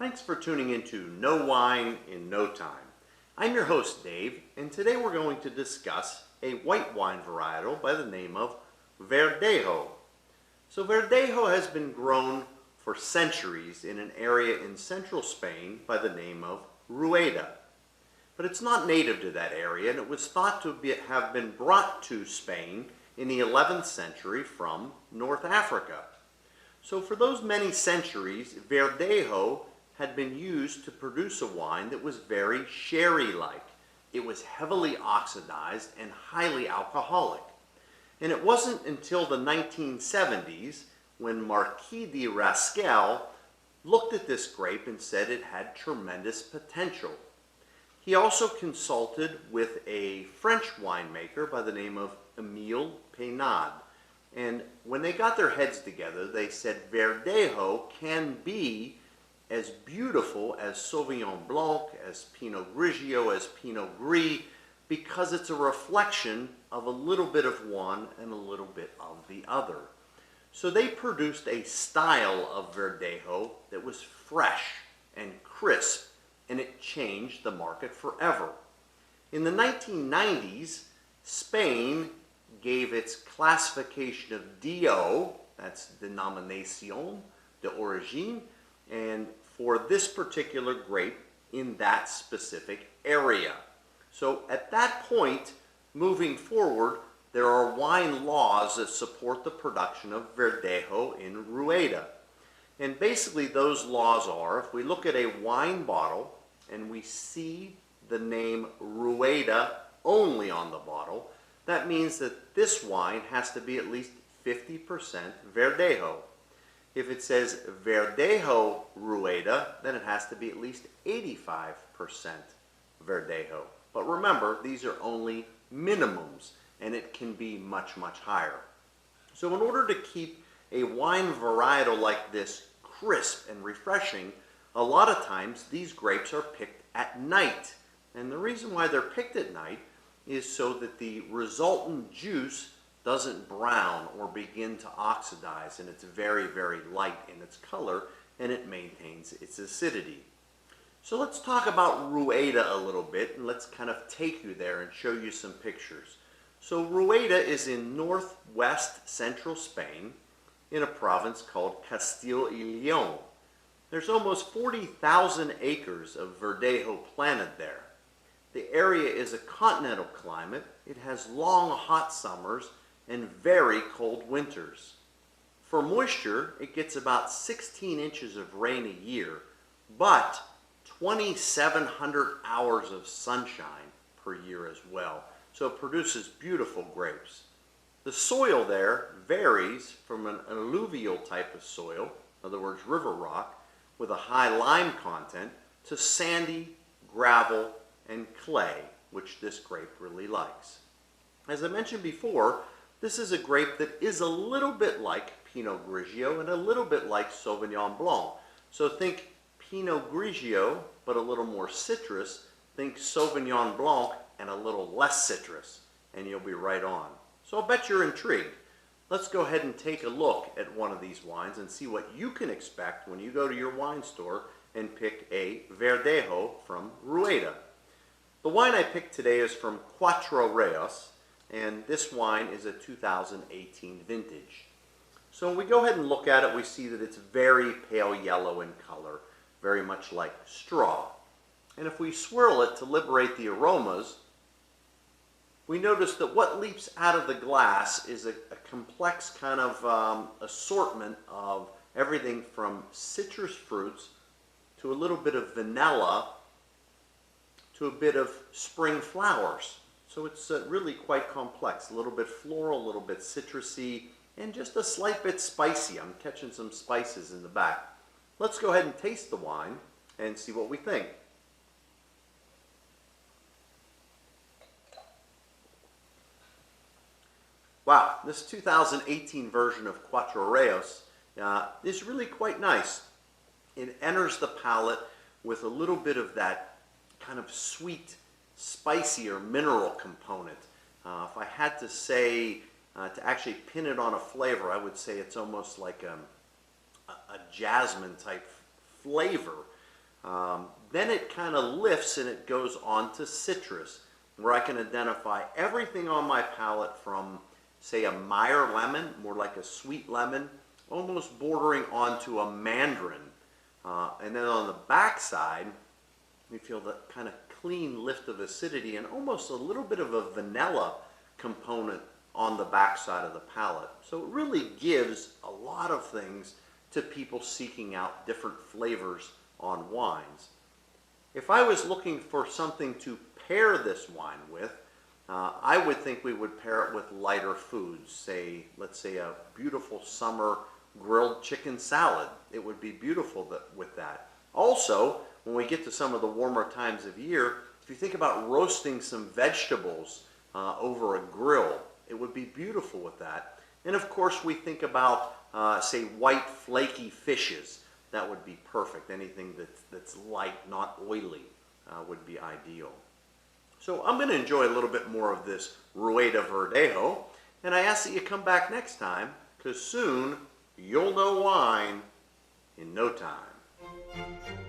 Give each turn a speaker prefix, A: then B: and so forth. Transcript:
A: Thanks for tuning into No Wine in No Time. I'm your host, Dave, and today we're going to discuss a white wine varietal by the name of Verdejo. So Verdejo has been grown for centuries in an area in central Spain by the name of Rueda. But it's not native to that area, and it was thought to have been brought to Spain in the 11th century from North Africa. So for those many centuries, Verdejo had been used to produce a wine that was very sherry-like. It was heavily oxidized and highly alcoholic. And it wasn't until the 1970s when Marquis de Rascal looked at this grape and said it had tremendous potential. He also consulted with a French winemaker by the name of Émile Peynaud. And when they got their heads together, they said Verdejo can be as beautiful as Sauvignon Blanc, as Pinot Grigio, as Pinot Gris, because it's a reflection of a little bit of one and a little bit of the other. So they produced a style of Verdejo that was fresh and crisp, and it changed the market forever. In the 1990s, Spain gave its classification of DO, that's Denominación de Origine, and for this particular grape in that specific area. So at that point, moving forward, there are wine laws that support the production of Verdejo in Rueda. And basically those laws are, if we look at a wine bottle and we see the name Rueda only on the bottle, that means that this wine has to be at least 50% Verdejo. If it says Verdejo Rueda, then it has to be at least 85% Verdejo. But remember, these are only minimums, and it can be much, much higher. So in order to keep a wine varietal like this crisp and refreshing, a lot of times these grapes are picked at night. And the reason why they're picked at night is so that the resultant juice doesn't brown or begin to oxidize, and it's very, very light in its color, and it maintains its acidity. So let's talk about Rueda a little bit, and let's kind of take you there and show you some pictures. So Rueda is in northwest central Spain in a province called Castile y León. There's almost 40,000 acres of Verdejo planted there. The area is a continental climate. It has long hot summers and very cold winters. For moisture, it gets about 16 inches of rain a year, but 2,700 hours of sunshine per year as well. So it produces beautiful grapes. The soil there varies from an alluvial type of soil, in other words, river rock, with a high lime content, to sandy, gravel, and clay, which this grape really likes. As I mentioned before, this is a grape that is a little bit like Pinot Grigio and a little bit like Sauvignon Blanc. So think Pinot Grigio, but a little more citrus. Think Sauvignon Blanc and a little less citrus, and you'll be right on. So I'll bet you're intrigued. Let's go ahead and take a look at one of these wines and see what you can expect when you go to your wine store and pick a Verdejo from Rueda. The wine I picked today is from Cuatro Reyes, and this wine is a 2018 vintage. So when we go ahead and look at it, we see that it's very pale yellow in color, very much like straw. And if we swirl it to liberate the aromas, we notice that what leaps out of the glass is a complex kind of assortment of everything from citrus fruits to a little bit of vanilla to a bit of spring flowers. So it's really quite complex, a little bit floral, a little bit citrusy, and just a slight bit spicy. I'm catching some spices in the back. Let's go ahead and taste the wine and see what we think. Wow, this 2018 version of Cuatro Reyes is really quite nice. It enters the palate with a little bit of that kind of sweet, spicy or mineral component. If I had to say, to actually pin it on a flavor, I would say it's almost like a jasmine type flavor. Then it kind of lifts and it goes on to citrus, where I can identify everything on my palate from, say, a Meyer lemon, more like a sweet lemon, almost bordering onto a mandarin. And then on the back side, we feel that kind of clean lift of acidity and almost a little bit of a vanilla component on the back side of the palate. So it really gives a lot of things to people seeking out different flavors on wines. If I was looking for something to pair this wine with, I would think we would pair it with lighter foods. Say, let's say a beautiful summer grilled chicken salad. It would be beautiful with that. Also, when we get to some of the warmer times of year, if you think about roasting some vegetables over a grill, it would be beautiful with that. And of course, we think about, say, white flaky fishes. That would be perfect. Anything that's light, not oily, would be ideal. So I'm going to enjoy a little bit more of this Rueda Verdejo, and I ask that you come back next time, because soon you'll know wine in no time.